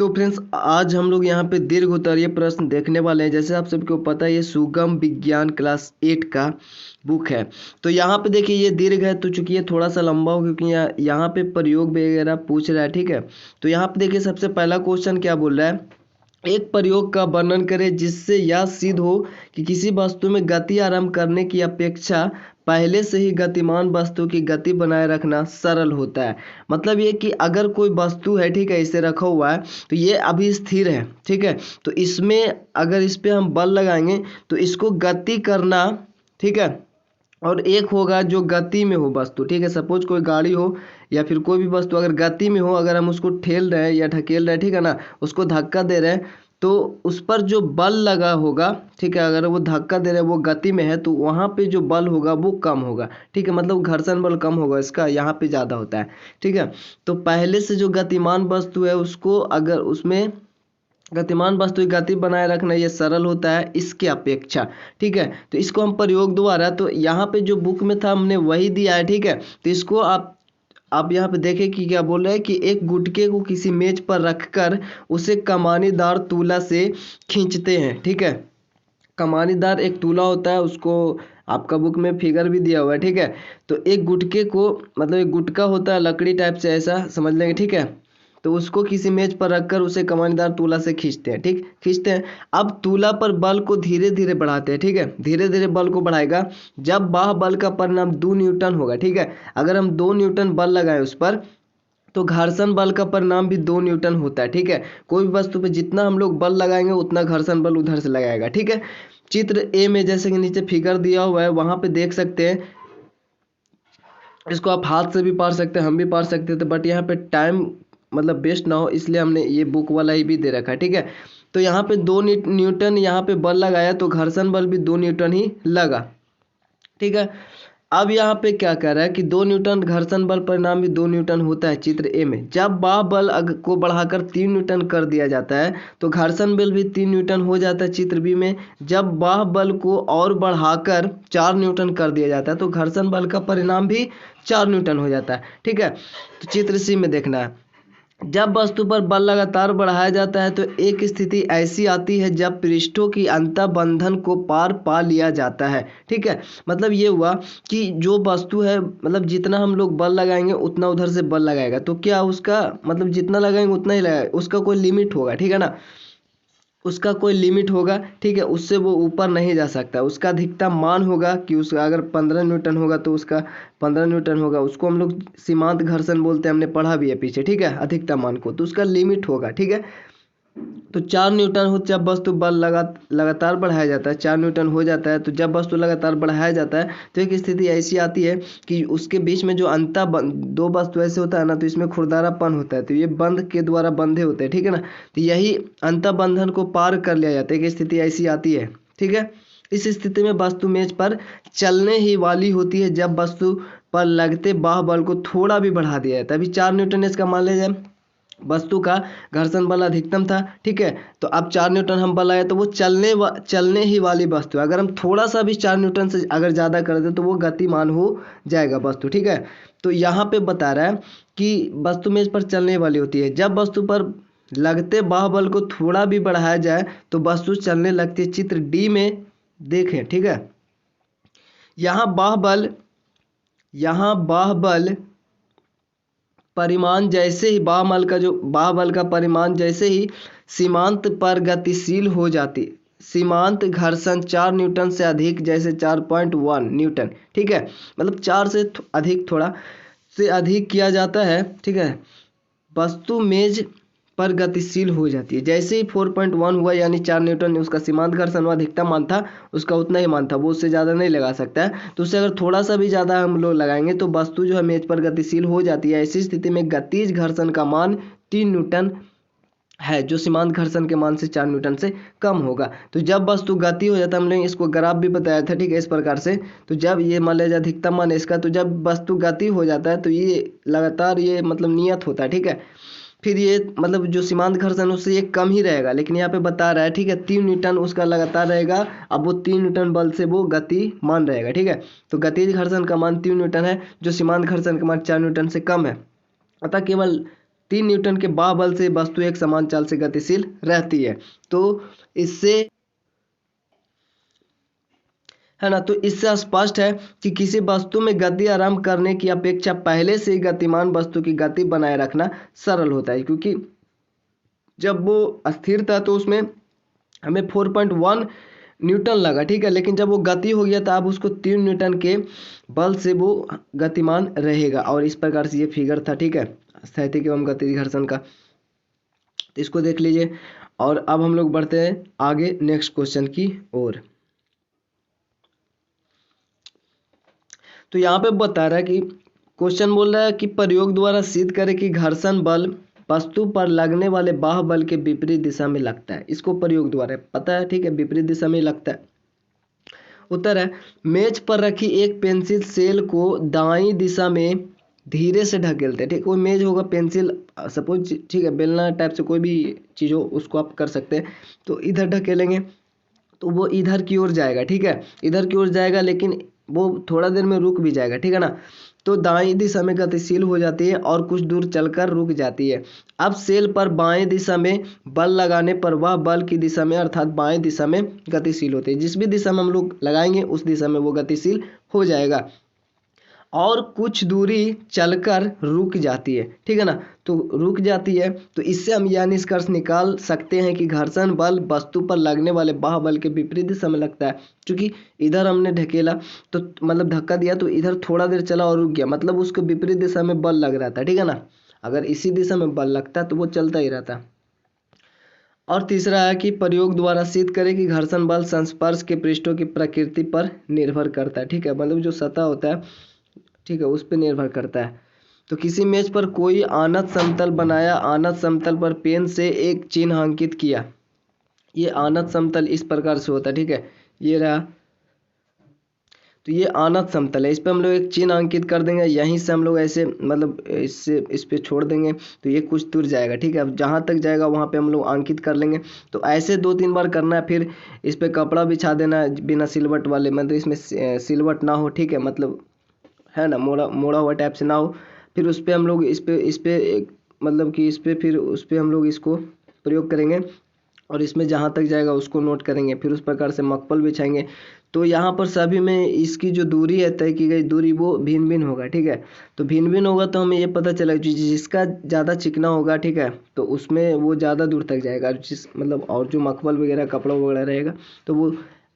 तो फ्रेंड्स आज हम लोग यहाँ पे दीर्घ उत्तरीय प्रश्न देखने वाले हैं। जैसे आप सबको पता है ये सुगम विज्ञान क्लास 8 का बुक है। तो यहाँ पे देखिए ये दीर्घ है, तो चूंकि ये थोड़ा सा लंबा हो क्योंकि यहाँ पे प्रयोग वगैरह पूछ रहा है। ठीक है, तो यहाँ पे देखिए सबसे पहला क्वेश्चन क्या बोल रहा है, एक प्रयोग का वर्णन करें जिससे यह सिद्ध हो कि किसी वस्तु में गति आरंभ करने की अपेक्षा पहले से ही गतिमान वस्तु की गति बनाए रखना सरल होता है। मतलब ये कि अगर कोई वस्तु है, ठीक है, इसे रखा हुआ है तो ये अभी स्थिर है, ठीक है, तो इसमें अगर इस पे हम बल लगाएंगे तो इसको गति करना, ठीक है, और एक होगा जो गति में हो वस्तु, ठीक है, सपोज कोई गाड़ी हो या फिर कोई भी वस्तु अगर गति में हो, अगर हम उसको ठेल रहे हैं या ढकेल रहे हैं, ठीक है ना, उसको धक्का दे रहे हैं तो उस पर जो बल लगा होगा, ठीक है, अगर वो धक्का दे रहे हैं वो गति में है तो वहाँ पे जो बल होगा वो कम होगा, ठीक है, मतलब घर्षण बल कम होगा, इसका यहाँ पे ज़्यादा होता है। ठीक है, तो पहले से जो गतिमान वस्तु है उसको अगर उसमें गतिमान वस्तु की गति बनाए रखना ये सरल होता है इसके अपेक्षा। ठीक है, तो इसको हम प्रयोग द्वारा, तो यहाँ पे जो बुक में था हमने वही दिया है। ठीक है, तो इसको आप यहाँ पे देखें कि क्या बोल रहे हैं कि एक गुटके को किसी मेज पर रखकर उसे कमानीदार तूला से खींचते हैं। ठीक है, कमानीदार एक तूला होता है, उसको आपका बुक में फिगर भी दिया हुआ है। ठीक है, तो एक गुटके को मतलब एक गुटका होता है लकड़ी टाइप से, ऐसा समझ लेंगे। ठीक है, तो उसको किसी मेज पर रखकर उसे कमानीदार तूला से खींचते हैं। ठीक, खींचते हैं, अब तूला पर बल को धीरे धीरे बढ़ाते हैं। ठीक है, धीरे धीरे बल को बढ़ाएगा, जब बाह्य बल का परिणाम 2 न्यूटन होगा। ठीक है, अगर हम 2 न्यूटन बल लगाएं उस पर तो घर्षण बल का परिणाम भी 2 न्यूटन होता है। ठीक है, कोई भी वस्तु पे जितना हम लोग बल लगाएंगे उतना घर्षण बल उधर से लगाएगा। ठीक है, चित्र ए में जैसे कि नीचे फिगर दिया हुआ है वहां पे देख सकते हैं, इसको आप हाथ से भी पार सकते हैं, हम भी पार सकते थे, बट यहाँ पे टाइम मतलब वेस्ट ना हो इसलिए हमने ये बुक वाला ही भी दे रखा है। ठीक है, तो यहाँ पे 2 न्यूटन यहाँ पे बल लगाया तो घर्षण बल भी 2 न्यूटन ही लगा। ठीक है, अब यहाँ पे क्या कह रहा है कि 2 न्यूटन घर्षण बल परिणाम भी 2 न्यूटन होता है चित्र ए में। जब बाह्य बल को बढ़ाकर 3 न्यूटन कर दिया जाता है तो घर्षण बल भी 3 न्यूटन हो जाता है चित्र बी में। जब बाह्य बल को और बढ़ाकर 4 न्यूटन कर दिया जाता है तो घर्षण बल का परिणाम भी 4 न्यूटन हो जाता है। ठीक है, तो चित्र सी में देखना है, जब वस्तु पर बल लगातार बढ़ाया जाता है तो एक स्थिति ऐसी आती है जब पृष्ठों की अंतः बंधन को पार पा लिया जाता है। ठीक है, मतलब ये हुआ कि जो वस्तु है मतलब जितना हम लोग बल लगाएंगे उतना उधर से बल लगाएगा, तो क्या उसका मतलब जितना लगाएंगे उतना ही लगाएगा, उसका कोई लिमिट होगा। ठीक है ना, उसका कोई लिमिट होगा। ठीक है, उससे वो ऊपर नहीं जा सकता, उसका अधिकतम मान होगा कि उसका अगर 15 न्यूटन होगा तो उसका 15 न्यूटन होगा, उसको हम लोग सीमांत घर्षण बोलते हैं, हमने पढ़ा भी है पीछे। ठीक है, अधिकतम मान को, तो उसका लिमिट होगा। ठीक है, तो 4 न्यूटन हो जब वस्तु बल लगातार बढ़ाया जाता है, 4 न्यूटन हो जाता है, तो जब वस्तु लगातार बढ़ाया जाता है तो एक स्थिति ऐसी आती है कि उसके बीच में जो दो वस्तु ऐसे होता है ना, तो इसमें खुरदरापन होता है, तो ये बंध के द्वारा बंधे होते हैं। ठीक है ना, तो यही अंतः बंधन को पार कर लिया जाता है, एक स्थिति ऐसी आती है। ठीक है, इस स्थिति में वस्तु मेज पर चलने ही वाली होती है जब वस्तु पर लगते बाह्य बल को थोड़ा भी बढ़ा दिया जाता है। अभी 4 न्यूटन इसका मान लिया जाए, वस्तु का घर्षण बल अधिकतम था। ठीक है, तो अब 4 न्यूटन हम बल आए तो वो चलने ही वाली वस्तु है, अगर हम थोड़ा सा भी 4 न्यूटन से अगर ज़्यादा कर दें तो वो गतिमान हो जाएगा वस्तु। ठीक है, तो यहाँ पे बता रहा है कि वस्तु मेज पर चलने वाली होती है, जब वस्तु पर लगते बाह्य बल को थोड़ा भी बढ़ाया जाए तो वस्तु चलने लगती है। चित्र डी में देखें। ठीक है, यहाँ बाह्य बल परिमाण जैसे ही बाह्य बल का परिमाण जैसे ही सीमांत पर गतिशील हो जाती, सीमांत घर्षण 4 न्यूटन से अधिक, जैसे 4.1 न्यूटन। ठीक है, मतलब 4 से अधिक, थोड़ा से अधिक किया जाता है। ठीक है, वस्तु मेज पर गतिशील हो जाती है। जैसे ही 4.1 हुआ यानी 4 न्यूटन उसका सीमांत घर्षण वो अधिकतम मान था, उसका उतना ही मान था, वो उससे ज़्यादा नहीं लगा सकता है, तो उससे अगर थोड़ा सा भी ज़्यादा हम लोग लगाएंगे तो वस्तु जो है मेज पर गतिशील हो जाती है। ऐसी स्थिति में गतिज घर्षण का मान 3 न्यूटन है, जो सीमांत घर्षण के मान से 4 न्यूटन से कम होगा। तो जब वस्तु गति हो जाता है, हमने इसको ग्राफ भी बताया था। ठीक है, इस प्रकार से, तो जब ये मान लीजिए अधिकतम मान है इसका, तो जब वस्तु गति हो जाता है तो ये लगातार ये मतलब नियत होता है। ठीक है, फिर ये मतलब जो सीमांत घर्षण उससे ये कम ही रहेगा, लेकिन यहाँ पे बता रहा है। ठीक है, 3 न्यूटन उसका लगातार रहेगा, अब वो 3 न्यूटन बल से वो गति मान रहेगा। ठीक है, तो गतिज घर्षण का मान 3 न्यूटन है, जो सीमांत घर्षण का मान 4 न्यूटन से कम है। अतः केवल 3 न्यूटन के बाह्य बल से वस्तु एक समान चाल से गतिशील रहती है। तो इससे है ना, तो इससे स्पष्ट है कि किसी वस्तु में गति आरंभ करने की अपेक्षा पहले से ही गतिमान वस्तु की गति बनाए रखना सरल होता है, क्योंकि जब वो अस्थिर था तो उसमें हमें 4.1 न्यूटन लगा, ठीक है, लेकिन जब वो गति हो गया तो अब उसको 3 न्यूटन के बल से वो गतिमान रहेगा। और इस प्रकार से ये फिगर था, ठीक है, स्थैतिक एवं गतिज घर्षण का, तो इसको देख लीजिए। और अब हम लोग बढ़ते हैं आगे नेक्स्ट क्वेश्चन की ओर। तो यहाँ पे बता रहा है कि क्वेश्चन बोल रहा है कि प्रयोग द्वारा सिद्ध करें कि घर्षण बल वस्तु पर लगने वाले बाह्य बल के विपरीत दिशा में लगता है। इसको प्रयोग द्वारा पता है, ठीक है, विपरीत दिशा में लगता है। उत्तर है, मेज पर रखी एक पेंसिल सेल को दाईं दिशा में धीरे से ढकेलते हैं, ठीक, कोई मेज होगा, पेंसिल सपोज, ठीक है, बेलना टाइप से कोई भी चीज़ हो उसको आप कर सकते हैं। तो इधर ढकेलेंगे तो वो इधर की ओर जाएगा, ठीक है, इधर की ओर जाएगा, लेकिन वो थोड़ा देर में रुक भी जाएगा, ठीक है ना। तो दाईं दिशा में गतिशील हो जाती है और कुछ दूर चलकर रुक जाती है। अब सेल पर बाएं दिशा में बल लगाने पर वह बल की दिशा में अर्थात बाएं दिशा में गतिशील होती है। जिस भी दिशा में हम लोग लगाएंगे उस दिशा में वो गतिशील हो जाएगा और कुछ दूरी चलकर रुक जाती है, ठीक है ना। तो रुक जाती है, तो इससे हम यह निष्कर्ष निकाल सकते हैं कि घर्षण बल वस्तु पर लगने वाले बाह्य बल के विपरीत दिशा में लगता है। क्योंकि इधर हमने ढकेला तो मतलब धक्का दिया तो इधर थोड़ा देर चला और रुक गया, मतलब उसको विपरीत दिशा में बल लग रहा था, ठीक है ना। अगर इसी दिशा में बल लगता तो वो चलता ही रहता। और तीसरा है कि प्रयोग द्वारा सिद्ध करें कि घर्षण बल संस्पर्श के पृष्ठों की प्रकृति पर निर्भर करता है, ठीक है, मतलब जो सतह होता है, ठीक है, उस पर निर्भर करता है। तो किसी मेज पर कोई आनत समतल बनाया, आनत समतल पर पेन से एक चिन्ह अंकित किया। ये आनत समतल इस प्रकार से होता है, ठीक है, ये रहा, तो ये आनत समतल है। इस पर हम लोग एक चिन्ह अंकित कर देंगे, यहीं से हम लोग ऐसे मतलब इससे इस पे छोड़ देंगे तो ये कुछ दूर जाएगा, ठीक है। अब जहाँ तक जाएगा वहाँ पे हम लोग अंकित कर लेंगे। तो ऐसे 2-3 बार करना है। फिर इस पे कपड़ा बिछा देना है बिना सिलवट वाले, मतलब इसमें सिलवट ना हो, ठीक है, मतलब है ना, मोड़ा मोड़ा हुआ टाइप से ना हो। फिर उस पर हम लोग इस पे एक मतलब कि इस पे फिर उस पर हम लोग इसको प्रयोग करेंगे और इसमें जहाँ तक जाएगा उसको नोट करेंगे। फिर उस प्रकार से मकपल बिछाएंगे। तो यहाँ पर सभी में इसकी जो दूरी है, तय की गई दूरी, वो भिन्न भिन्न होगा, ठीक है। तो भिन्न भिन्न होगा तो हमें ये पता चला जिसका ज़्यादा चिकना होगा, ठीक है, तो उसमें वो ज़्यादा दूर तक जाएगा। जिस मतलब और जो मकबल वगैरह कपड़ा वगैरह रहेगा तो वो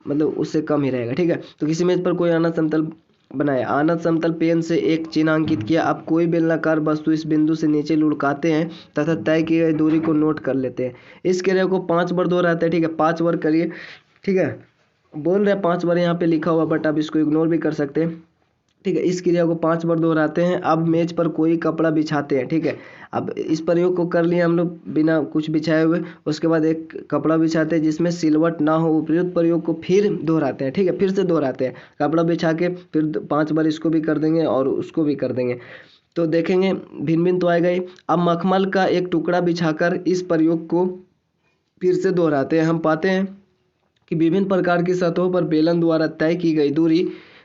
मतलब उससे कम ही रहेगा, ठीक है। तो किसी मेज पर कोई अनंत समतल बनाया, अनंत समतल पेन से एक चिन्ह अंकित किया। अब कोई बेलनाकार वस्तु इस बिंदु से नीचे लुढ़काते हैं तथा तय की गई दूरी को नोट कर लेते हैं। इस क्रिया को 5 बार दोहराते हैं, ठीक है, 5 बार करिए, ठीक है। बोल रहे हैं 5 बार यहाँ पे लिखा हुआ, बट आप इसको इग्नोर भी कर सकते हैं, ठीक है। इस क्रिया को 5 बार दोहराते हैं। अब मेज पर कोई कपड़ा बिछाते हैं, ठीक है। अब इस प्रयोग को कर लिए हम लोग बिना कुछ बिछाए हुए। उसके बाद एक कपड़ा बिछाते हैं जिसमें सिलवट ना हो। उपयुक्त प्रयोग को फिर दोहराते हैं, ठीक है, फिर से दोहराते हैं। कपड़ा बिछा के फिर 5 बार इसको भी कर देंगे और उसको भी कर देंगे, तो देखेंगे भिन्न भिन्न तो आएगा ही। अब मखमल का एक टुकड़ा बिछाकर इस प्रयोग को फिर से दोहराते हैं। हम पाते हैं कि विभिन्न प्रकार की सतहों पर बेलन द्वारा तय की गई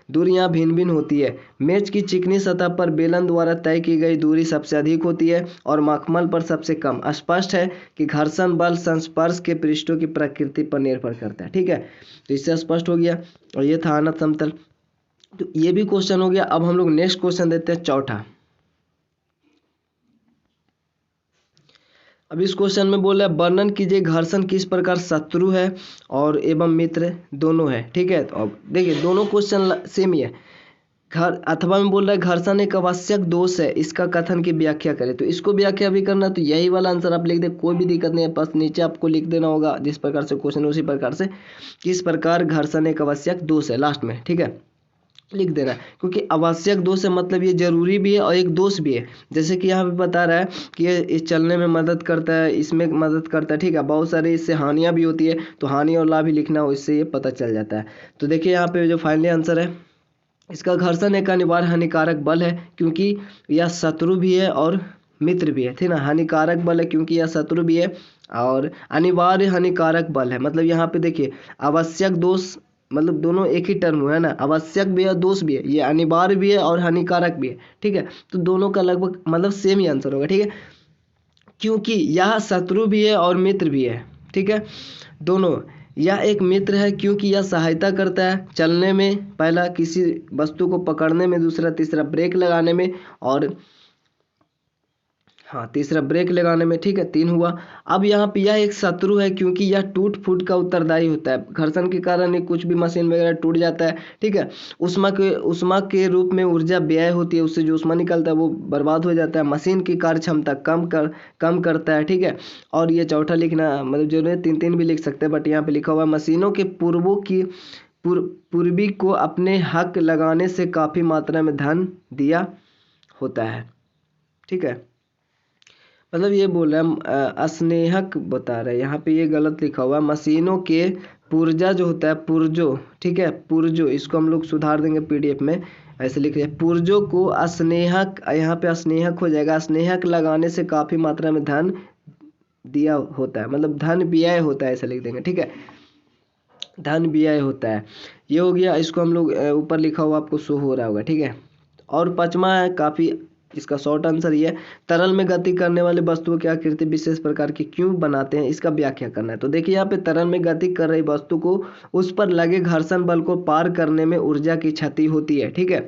दूरियां भिन्न भिन्न होती है। मेज की चिकनी सतह पर बेलन द्वारा तय की गई दूरी सबसे अधिक होती है और मखमल पर सबसे कम। स्पष्ट है कि घर्षण बल संस्पर्श के पृष्ठों की प्रकृति पर निर्भर करता है, ठीक है। तो इससे स्पष्ट हो गया। और ये था अनंत समतल, तो ये भी क्वेश्चन हो गया। अब हम लोग नेक्स्ट क्वेश्चन देते हैं, चौथा। अब इस क्वेश्चन में बोल रहा है वर्णन कीजिए घर्षण किस प्रकार शत्रु है और एवं मित्र दोनों है, ठीक है। तो अब देखिए दोनों क्वेश्चन सेम ही है। अथवा में बोल रहा है घर्षण एक आवश्यक दोष है, इसका कथन की व्याख्या करें। तो इसको व्याख्या भी करना, तो यही वाला आंसर आप लिख दे, कोई भी दिक्कत नहीं है। बस नीचे आपको लिख देना होगा जिस प्रकार से क्वेश्चन उसी प्रकार से, किस प्रकार घर्षण एक आवश्यक दोष है, लास्ट में, ठीक है, लिख देना है। क्योंकि आवश्यक दोष है मतलब ये जरूरी भी है और एक दोष भी है। जैसे कि यहाँ पे बता रहा है कि ये इस चलने में मदद करता है, इसमें मदद करता है, ठीक है। बहुत सारे इससे हानियाँ भी होती है, तो हानि और लाभ ही लिखना हो, इससे ये पता चल जाता है। तो देखिए यहाँ पे जो फाइनली आंसर है इसका, घर्षण एक अनिवार्य हानिकारक बल है क्योंकि यह शत्रु भी है और मित्र भी है, ठीक ना। हानिकारक बल है क्योंकि यह शत्रु भी है और अनिवार्य हानिकारक बल है। मतलब यहाँ पे देखिए आवश्यक दोष, मतलब दोनों एक ही टर्म हुआ है ना, आवश्यक भी है दोष भी है, ये अनिवार्य भी है और हानिकारक भी है, ठीक है। तो दोनों का लगभग मतलब सेम ही आंसर होगा, ठीक है। क्योंकि यह शत्रु भी है और मित्र भी है, ठीक है, दोनों। यह एक मित्र है क्योंकि यह सहायता करता है चलने में, पहला किसी वस्तु को पकड़ने में, दूसरा तीसरा ब्रेक लगाने में, और हाँ तीसरा ब्रेक लगाने में, ठीक है, 3 हुआ। अब यहाँ पे यह एक शत्रु है क्योंकि यह टूट फूट का उत्तरदायी होता है, घर्षण के कारण ही कुछ भी मशीन वगैरह टूट जाता है, ठीक है। उष्मा के रूप में ऊर्जा व्यय होती है, उससे जो उष्मा निकलता है वो बर्बाद हो जाता है, मशीन की कार्य क्षमता कम करता है, ठीक है। और ये चौथा लिखना मतलब जो है 3-3 भी लिख सकते हैं, बट यहाँ पे लिखा हुआ है मशीनों के पूर्वी को अपने हक लगाने से काफ़ी मात्रा में धन दिया होता है, ठीक है। मतलब ये बोल रहा है अस्नेहक बता रहा है, यहाँ पे ये गलत लिखा हुआ है, मशीनों के पुर्जा जो होता है पुर्जो, ठीक है, पुर्जो, इसको हम लोग सुधार देंगे पीडीएफ में, ऐसे लिख रहे हैं पुर्जो को अस्नेहक, यहाँ पे अस्नेहक हो जाएगा, अस्नेहक लगाने से काफ़ी मात्रा में धन दिया होता है, मतलब धन व्यय होता है, ऐसा लिख देंगे, ठीक है, धन व्यय होता है। ये हो गया, इसको हम लोग ऊपर लिखा हुआ आपको शो हो रहा होगा, ठीक है। और 5वां है, काफ़ी इसका शॉर्ट आंसर ये है, तरल में गति करने वाले वस्तुओं की आकृति विशेष प्रकार की क्यों बनाते हैं, इसका व्याख्या करना है। तो देखिए यहाँ पे तरल में गति कर रही वस्तु को उस पर लगे घर्षण बल को पार करने में ऊर्जा की क्षति होती है, ठीक है।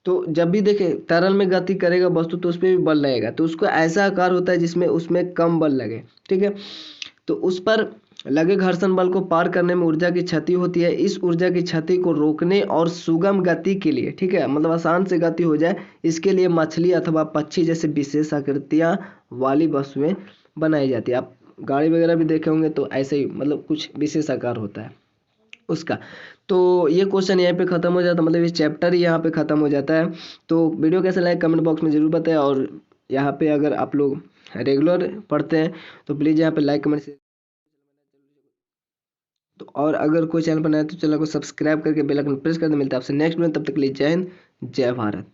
तो जब भी देखें तरल में गति करेगा वस्तु तो उस पर भी बल लगेगा, तो उसको ऐसा आकार होता है जिसमें उसमें कम बल लगे, ठीक है। तो उस पर लगे घर्षण बल को पार करने में ऊर्जा की क्षति होती है। इस ऊर्जा की क्षति को रोकने और सुगम गति के लिए, ठीक है, मतलब आसान से गति हो जाए, इसके लिए मछली अथवा पक्षी जैसे विशेष आकृतियाँ वाली वस्तुएं बनाई जाती है। आप गाड़ी वगैरह भी देखे होंगे तो ऐसे ही मतलब कुछ विशेष आकार होता है उसका। तो ये क्वेश्चन यहाँ पे ख़त्म हो जाता है, मतलब ये चैप्टर ही यहाँ पे ख़त्म हो जाता है। तो वीडियो कैसा लगा कमेंट बॉक्स में ज़रूर बताएं, और यहाँ पे अगर आप लोग रेगुलर पढ़ते हैं तो प्लीज़ यहाँ पे लाइक कमेंट से, तो और अगर कोई चैनल पर नया है तो चैनल को सब्सक्राइब करके बेल आइकन प्रेस कर दे। मिलता है आपसे नेक्स्ट में, तब तक के लिए जय हिंद, जय भारत।